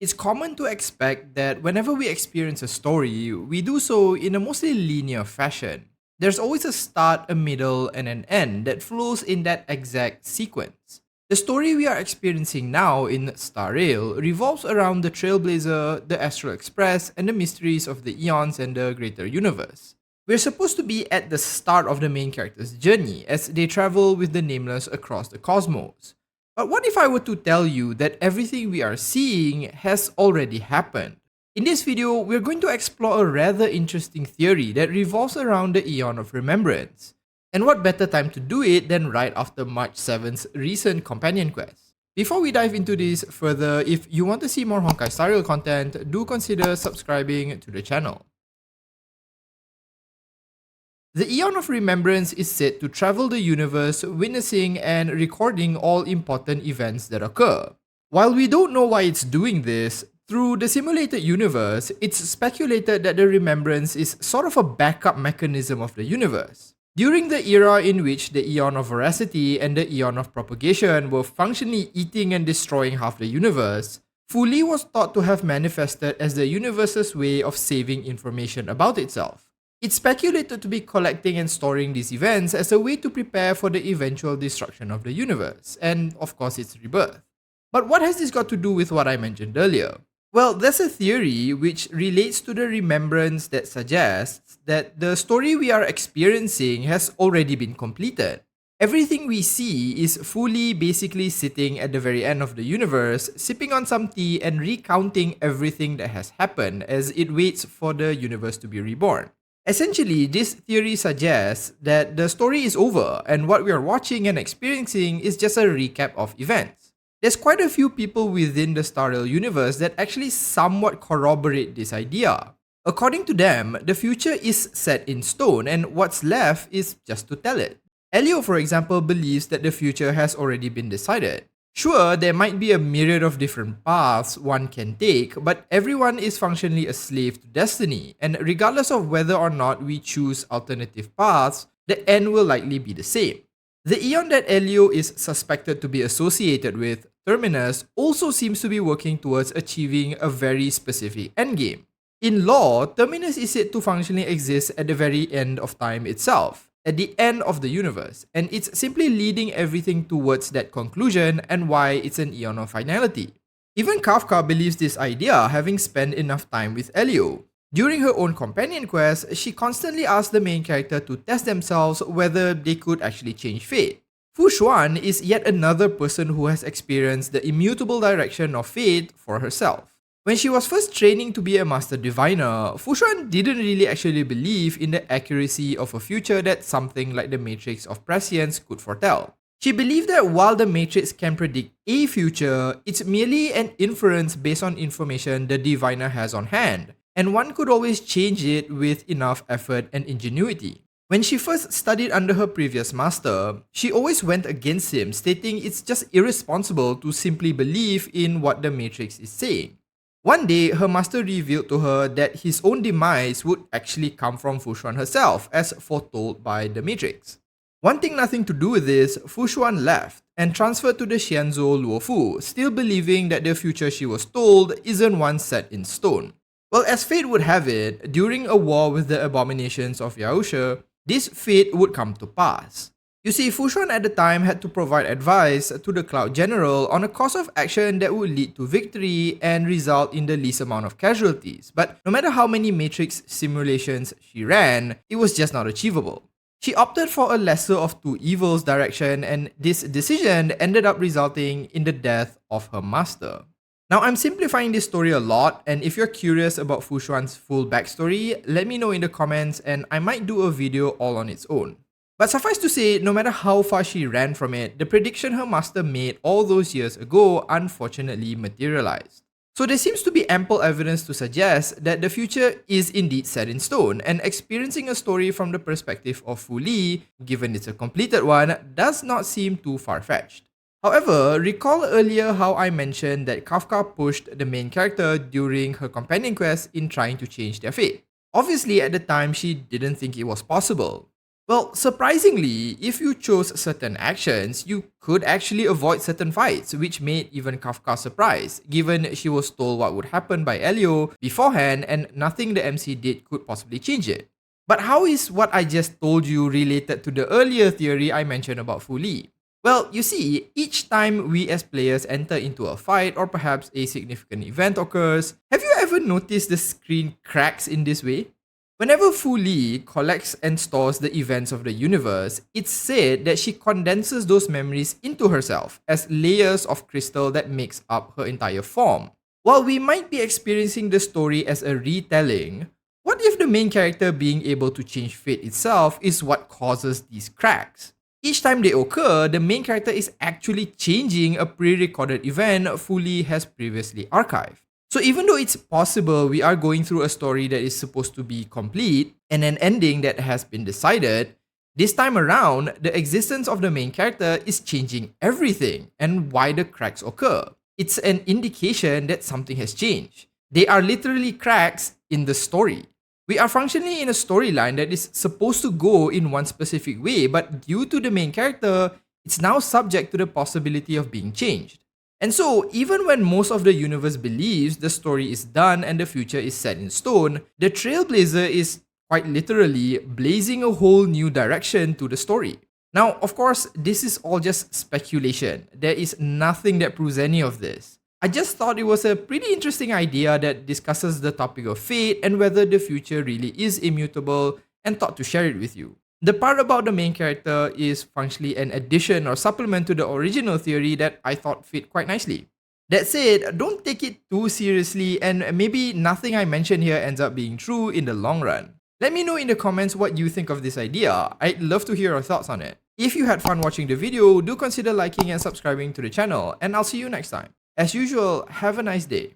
It's common to expect that whenever we experience a story, we do so in a mostly linear fashion. There's always a start, a middle, and an end that flows in that exact sequence. The story we are experiencing now in Star Rail revolves around the Trailblazer, the Astral Express, and the mysteries of the eons and the greater universe. We're supposed to be at the start of the main character's journey as they travel with the Nameless across the cosmos. But what if I were to tell you that everything we are seeing has already happened? In this video, we're going to explore a rather interesting theory that revolves around the Eon of Remembrance. And what better time to do it than right after March 7th's recent companion quest? Before we dive into this further, if you want to see more Honkai Star Rail content, do consider subscribing to the channel. The Eon of Remembrance is said to travel the universe, witnessing and recording all important events that occur. While we don't know why it's doing this, through the simulated universe, it's speculated that the remembrance is sort of a backup mechanism of the universe. During the era in which the Eon of Veracity and the Eon of Propagation were functionally eating and destroying half the universe, fuli was thought to have manifested as the universe's way of saving information about itself. It's speculated to be collecting and storing these events as a way to prepare for the eventual destruction of the universe, and of course its rebirth. But what has this got to do with what I mentioned earlier? Well, there's a theory which relates to the remembrance that suggests that the story we are experiencing has already been completed. Everything we see is fuli basically sitting at the very end of the universe, sipping on some tea and recounting everything that has happened as it waits for the universe to be reborn. Essentially, this theory suggests that the story is over and what we are watching and experiencing is just a recap of events. There's quite a few people within the Star Rail universe that actually somewhat corroborate this idea. According to them, the future is set in stone and what's left is just to tell it. Elio, for example, believes that the future has already been decided. Sure, there might be a myriad of different paths one can take, but everyone is functionally a slave to destiny, and regardless of whether or not we choose alternative paths, the end will likely be the same. The Eon that Elio is suspected to be associated with, Terminus, also seems to be working towards achieving a very specific endgame. In law, Terminus is said to functionally exist at the very end of time itself, at the end of the universe, and it's simply leading everything towards that conclusion and why it's an Eon of finality. Even Kafka believes this idea, having spent enough time with Elio. During her own companion quest, she constantly asked the main character to test themselves whether they could actually change fate. Fu Xuan is yet another person who has experienced the immutable direction of fate for herself. When she was first training to be a master diviner, Fu Xuan didn't really actually believe in the accuracy of a future that something like the Matrix of Prescience could foretell. She believed that while the Matrix can predict a future, it's merely an inference based on information the diviner has on hand, and one could always change it with enough effort and ingenuity. When she first studied under her previous master, she always went against him, stating it's just irresponsible to simply believe in what the Matrix is saying. One day, her master revealed to her that his own demise would actually come from Fu Xuan herself, as foretold by the Matrix. Wanting nothing to do with this, Fu Xuan left and transferred to the Xianzhou Luofu, still believing that the future she was told isn't one set in stone. Well, as fate would have it, during a war with the abominations of Yaoshe, this fate would come to pass. You see, Fu Xuan at the time had to provide advice to the Cloud General on a course of action that would lead to victory and result in the least amount of casualties. But no matter how many Matrix simulations she ran, it was just not achievable. She opted for a lesser of two evils direction, and this decision ended up resulting in the death of her master. Now, I'm simplifying this story a lot, and if you're curious about Fu Xuan's full backstory, let me know in the comments and I might do a video all on its own. But suffice to say, no matter how far she ran from it, the prediction her master made all those years ago unfortunately materialized. So there seems to be ample evidence to suggest that the future is indeed set in stone, and experiencing a story from the perspective of Fu Li, given it's a completed one, does not seem too far-fetched. However, recall earlier how I mentioned that Kafka pushed the main character during her companion quest in trying to change their fate. Obviously, at the time, she didn't think it was possible. Well, surprisingly, if you chose certain actions, you could actually avoid certain fights, which made even Kafka surprised, given she was told what would happen by Elio beforehand and nothing the MC did could possibly change it. But how is what I just told you related to the earlier theory I mentioned about Fuli? Well, you see, each time we as players enter into a fight or perhaps a significant event occurs, have you ever noticed the screen cracks in this way? Whenever Fu Li collects and stores the events of the universe, it's said that she condenses those memories into herself as layers of crystal that makes up her entire form. While we might be experiencing the story as a retelling, what if the main character being able to change fate itself is what causes these cracks? Each time they occur, the main character is actually changing a pre-recorded event Fu Li has previously archived. So even though it's possible we are going through a story that is supposed to be complete and an ending that has been decided, this time around, the existence of the main character is changing everything and why the cracks occur. It's an indication that something has changed. They are literally cracks in the story. We are functioning in a storyline that is supposed to go in one specific way, but due to the main character, it's now subject to the possibility of being changed. And so, even when most of the universe believes the story is done and the future is set in stone, the trailblazer is quite literally blazing a whole new direction to the story. Now, of course, this is all just speculation. There is nothing that proves any of this. I just thought it was a pretty interesting idea that discusses the topic of fate and whether the future really is immutable, and thought to share it with you. The part about the main character is functionally an addition or supplement to the original theory that I thought fit quite nicely. That said, don't take it too seriously, and maybe nothing I mentioned here ends up being true in the long run. Let me know in the comments what you think of this idea. I'd love to hear your thoughts on it. If you had fun watching the video, do consider liking and subscribing to the channel, and I'll see you next time. As usual, have a nice day.